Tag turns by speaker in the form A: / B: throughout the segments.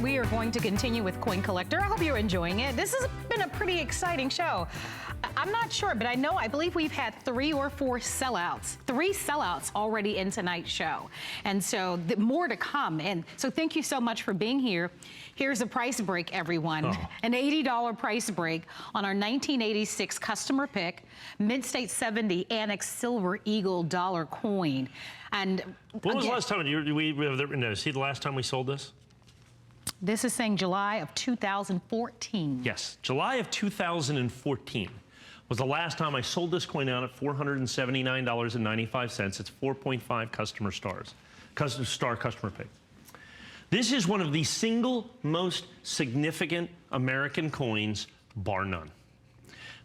A: We are going to continue with Coin Collector. I hope you're enjoying it. This has been a pretty exciting show. I'm not sure, but I believe we've had 3 or 4 sellouts. 3 sellouts already in tonight's show. And so more to come. And so thank you so much for being here. Here's a price break, everyone. An $80 price break on our 1986 customer pick, MS70 ANACS Silver Eagle dollar coin. And
B: when was the last time, see the last time we sold this?
A: This is saying July of 2014.
B: Yes, July of 2014 was the last time I sold this coin out at $479.95. It's 4.5 customer stars, customer pick. This is one of the single most significant American coins, bar none.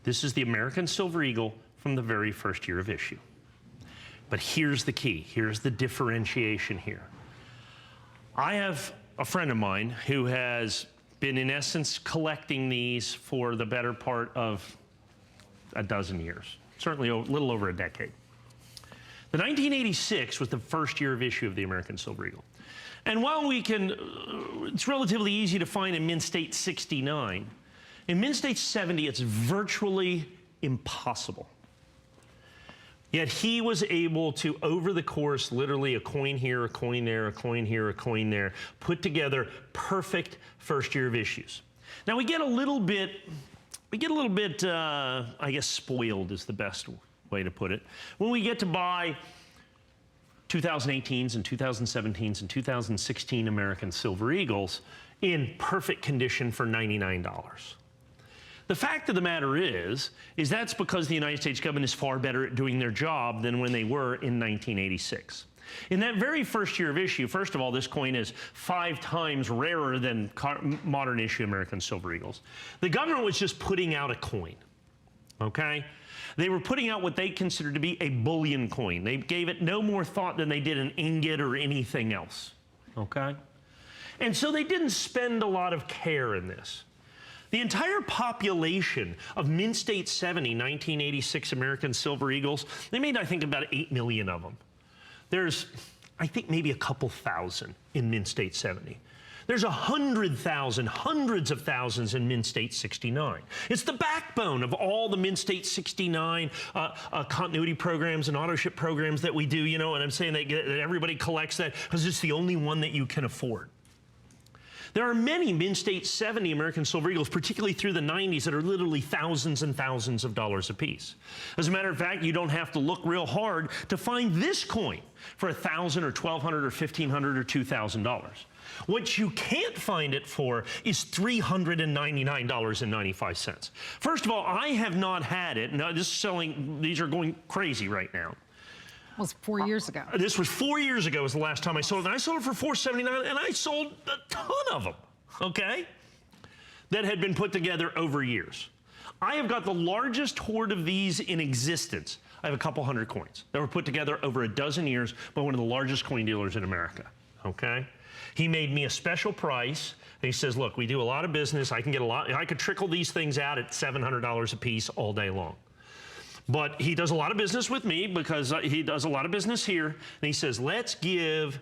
B: This is the American Silver Eagle from the very first year of issue. But here's the key. Here's the differentiation here. I have a friend of mine who has been, in essence, collecting these for the better part of a dozen years, certainly a little over a decade. The 1986 was the first year of issue of the American Silver Eagle. And while we can, it's relatively easy to find in Mint State 69, in Mint State 70, it's virtually impossible. Yet he was able to, over the course, literally a coin here, a coin there, a coin here, a coin there, put together perfect first year of issues. Now we get a little bit, I guess spoiled is the best way to put it, when we get to buy 2018s and 2017s and 2016 American Silver Eagles in perfect condition for $99. The fact of the matter is that's because the United States government is far better at doing their job than when they were in 1986. In that very first year of issue, first of all, this coin is 5 times rarer than modern issue American Silver Eagles. The government was just putting out a coin, okay? They were putting out what they considered to be a bullion coin. They gave it no more thought than they did an ingot or anything else, okay? And so they didn't spend a lot of care in this. The entire population of Mint State 70, 1986 American Silver Eagles, they made, I think, about 8 million of them. There's, I think, maybe a couple thousand in Mint State 70. There's 100,000, hundreds of thousands in Mint State 69. It's the backbone of all the Mint State 69 continuity programs and auto ship programs that we do, you know, and I'm saying that everybody collects that because it's the only one that you can afford. There are many Mint State 70 American Silver Eagles, particularly through the 90s, that are literally thousands and thousands of dollars a piece. As a matter of fact, you don't have to look real hard to find this coin for $1,000 or $1,200 or $1,500 or $2,000. What you can't find it for is $399.95. First of all, I have not had it. Now, this is selling, these are going crazy right now.
A: Was 4 years ago.
B: This was 4 years ago was the last time I sold it. And I sold it for $479, and I sold a ton of them, okay, that had been put together over years. I have got the largest hoard of these in existence. I have a couple hundred coins that were put together over a dozen years by one of the largest coin dealers in America, okay? He made me a special price, and he says, look, we do a lot of business. I can get a lot, I could trickle these things out at $700 a piece all day long. But he does a lot of business with me because he does a lot of business here. And he says, let's give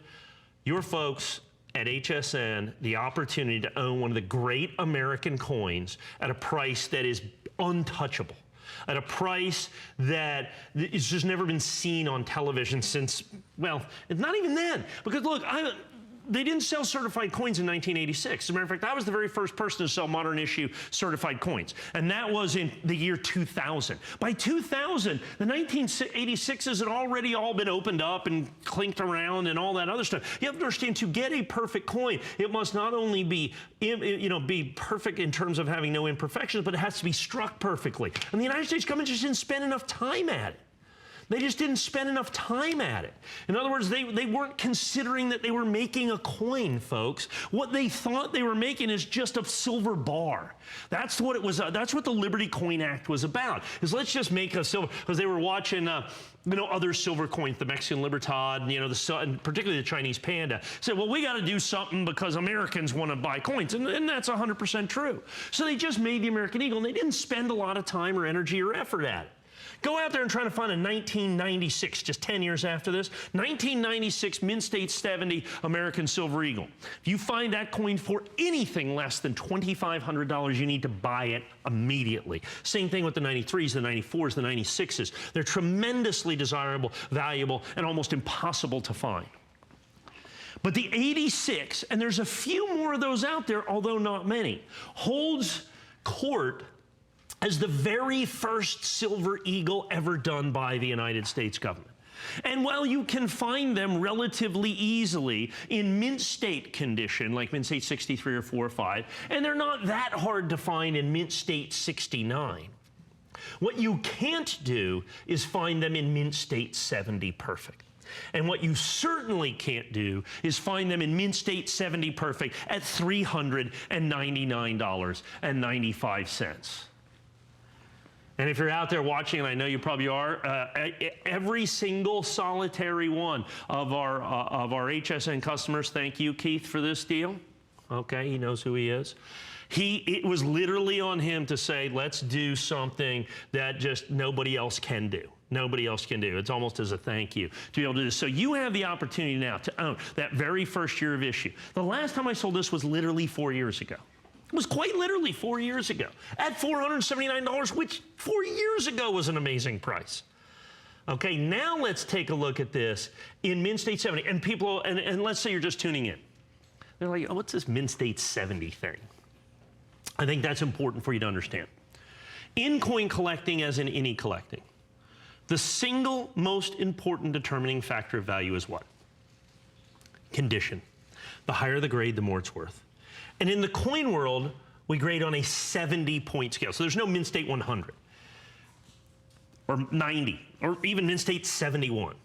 B: your folks at HSN the opportunity to own one of the great American coins at a price that is untouchable, at a price that has just never been seen on television since, well, not even then. Because look, they didn't sell certified coins in 1986. As a matter of fact, I was the very first person to sell modern issue certified coins. And that was in the year 2000. By 2000, the 1986s had already all been opened up and clinked around and all that other stuff. You have to understand, to get a perfect coin, it must not only be, be perfect in terms of having no imperfections, but it has to be struck perfectly. And the United States government just didn't spend enough time at it. They just didn't spend enough time at it. In other words, they weren't considering that they were making a coin, folks. What they thought they were making is just a silver bar. That's what it was. That's what the Liberty Coin Act was about. Is let's just make a silver, because they were watching, other silver coins, the Mexican Libertad, and particularly the Chinese Panda. Said, well, we got to do something because Americans want to buy coins, and that's 100% true. So they just made the American Eagle, and they didn't spend a lot of time or energy or effort at it. Go out there and try to find a 1996, just 10 years after this, 1996 Mint State 70 American Silver Eagle. If you find that coin for anything less than $2,500, you need to buy it immediately. Same thing with the 93s, the 94s, the 96s. They're tremendously desirable, valuable, and almost impossible to find. But the 86, and there's a few more of those out there, although not many, holds court as the very first Silver Eagle ever done by the United States government. And while you can find them relatively easily in mint state condition, like mint state 63 or 4 or 5, and they're not that hard to find in mint state 69, what you can't do is find them in mint state 70 perfect. And what you certainly can't do is find them in mint state 70 perfect at $399.95. And if you're out there watching, and I know you probably are, every single solitary one of our HSN customers, thank you, Keith, for this deal. Okay, he knows who he is. It was literally on him to say, let's do something that just nobody else can do. Nobody else can do. It's almost as a thank you to be able to do this. So you have the opportunity now to own that very first year of issue. The last time I sold this was literally 4 years ago. It was quite literally 4 years ago at $479, which 4 years ago was an amazing price. Okay, now let's take a look at this in Mint State 70. And people, and let's say you're just tuning in. They're like, oh, what's this Mint State 70 thing? I think that's important for you to understand. In coin collecting, as in any collecting, the single most important determining factor of value is what? Condition. The higher the grade, the more it's worth. And in the coin world, we grade on a 70-point scale. So there's no Mint State 100 or 90 or even Mint State 71.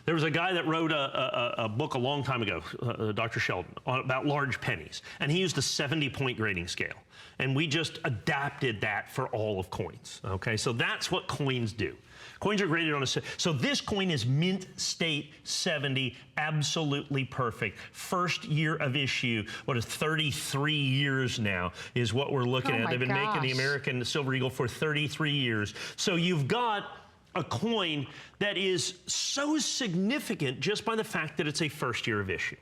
B: There was a guy that wrote a book a long time ago, Dr. Sheldon, about large pennies. And he used a 70-point grading scale. And we just adapted that for all of coins. Okay, so that's what coins do. Coins are graded on a, so this coin is Mint State 70, absolutely perfect. First year of issue, what is 33 years now is what we're looking at. They've been making the American Silver Eagle for 33 years. So you've got a coin that is so significant just by the fact that it's a first year of issue.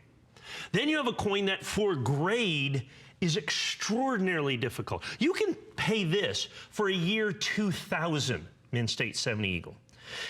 B: Then you have a coin that for grade is extraordinarily difficult. You can pay this for a year 2000 Mint State 70 Eagle.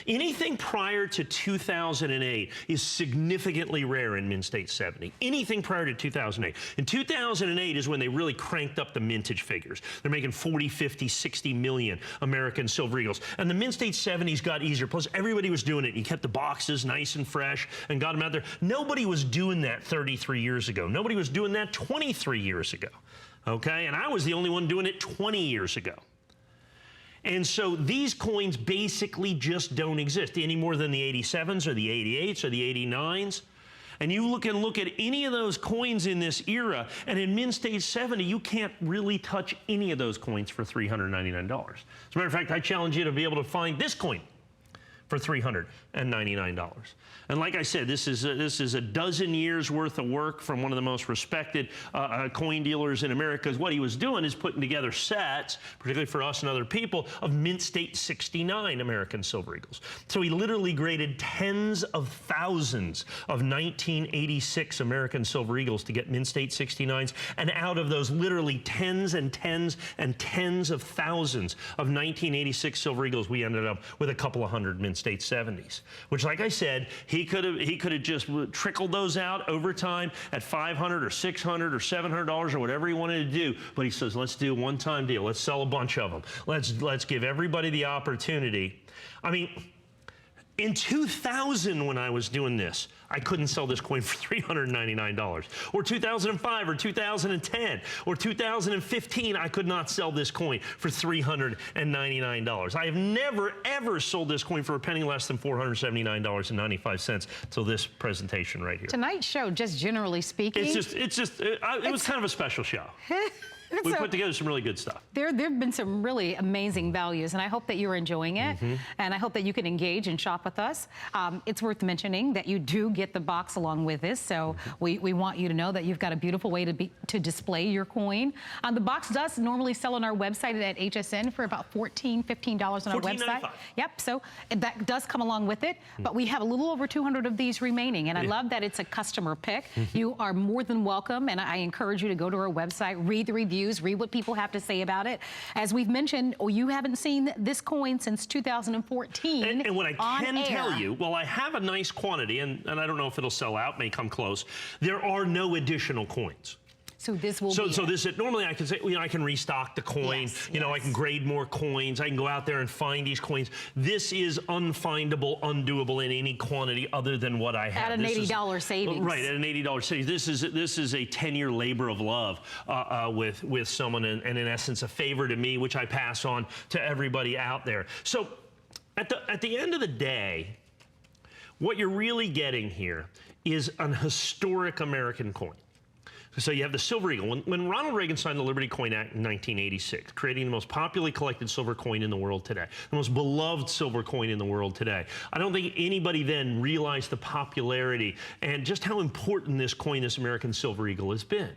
B: Anything prior to 2008 is significantly rare in Mint State 70. Anything prior to 2008. In 2008 is when they really cranked up the mintage figures. They're making 40, 50, 60 million American Silver Eagles. And the Mint State 70s got easier. Plus, everybody was doing it. You kept the boxes nice and fresh and got them out there. Nobody was doing that 33 years ago. Nobody was doing that 23 years ago. Okay? And I was the only one doing it 20 years ago. And so these coins basically just don't exist any more than the 87s or the 88s or the 89s. And you can look at any of those coins in this era, and in Mint State 70, you can't really touch any of those coins for $399. As a matter of fact, I challenge you to be able to find this coin for $399. And like I said, this is a dozen years worth of work from one of the most respected coin dealers in America. What he was doing is putting together sets, particularly for us and other people, of Mint State 69 American Silver Eagles. So he literally graded tens of thousands of 1986 American Silver Eagles to get Mint State 69s. And out of those literally tens and tens and tens of thousands of 1986 Silver Eagles, we ended up with a couple of hundred Mint State 70s, which, like I said, he could have just trickled those out over time at $500 or $600 or $700 or whatever he wanted to do. But he says, let's do a one-time deal. Let's sell a bunch of them. Let's give everybody the opportunity. I mean, in 2000, when I was doing this, I couldn't sell this coin for $399. Or 2005 or 2010 or 2015, I could not sell this coin for $399. I have never, ever sold this coin for a penny less than $479.95 until this presentation right here.
A: Tonight's show, just generally speaking.
B: It was kind of a special show. We put together some really good stuff.
A: There have been some really amazing values, and I hope that you're enjoying it, and I hope that you can engage and shop with us. It's worth mentioning that you do get the box along with this, so we want you to know that you've got a beautiful way to display your coin. The box does normally sell on our website at HSN for about $14, $15 on our website.
B: $14.95.
A: Yep, so that does come along with it, but we have a little over 200 of these remaining, and I love that it's a customer pick. You are more than welcome, and I encourage you to go to our website, read the reviews, read what people have to say about it. As we've mentioned, you haven't seen this coin since 2014.
B: And what I can tell you, well, I have a nice quantity, and I don't know if it'll sell out, may come close. There are no additional coins.
A: So this will
B: so this normally I can say, I can restock the coin,
A: yes,
B: I can grade more coins, I can go out there and find these coins. This is unfindable, undoable in any quantity other than what I have.
A: At an $80 savings.
B: Right, at an $80 savings. This is a 10-year labor of love with someone, and in essence a favor to me, which I pass on to everybody out there. So at the end of the day, what you're really getting here is an historic American coin. So you have the Silver Eagle. When Ronald Reagan signed the Liberty Coin Act in 1986, creating the most popularly collected silver coin in the world today, the most beloved silver coin in the world today, I don't think anybody then realized the popularity and just how important this coin, this American Silver Eagle, has been.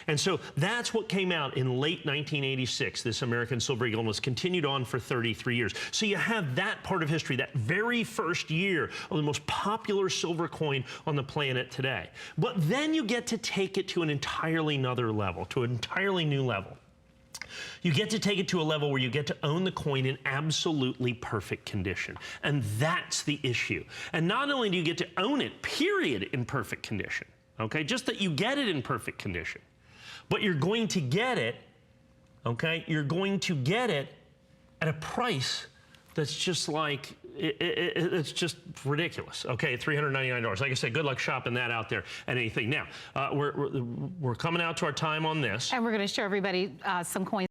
B: And so that's what came out in late 1986, this American Silver Eagle, and was continued on for 33 years. So you have that part of history, that very first year of the most popular silver coin on the planet today. But then you get to take it to an entirely another level, to an entirely new level. You get to take it to a level where you get to own the coin in absolutely perfect condition. And that's the issue. And not only do you get to own it, period, in perfect condition, okay, just that you get it in perfect condition, but you're going to get it, okay, you're going to get it at a price that's just like, it's just ridiculous, okay, $399. Like I said, good luck shopping that out there at anything. Now, we're coming out to our time on this.
A: And we're going to show everybody some coins.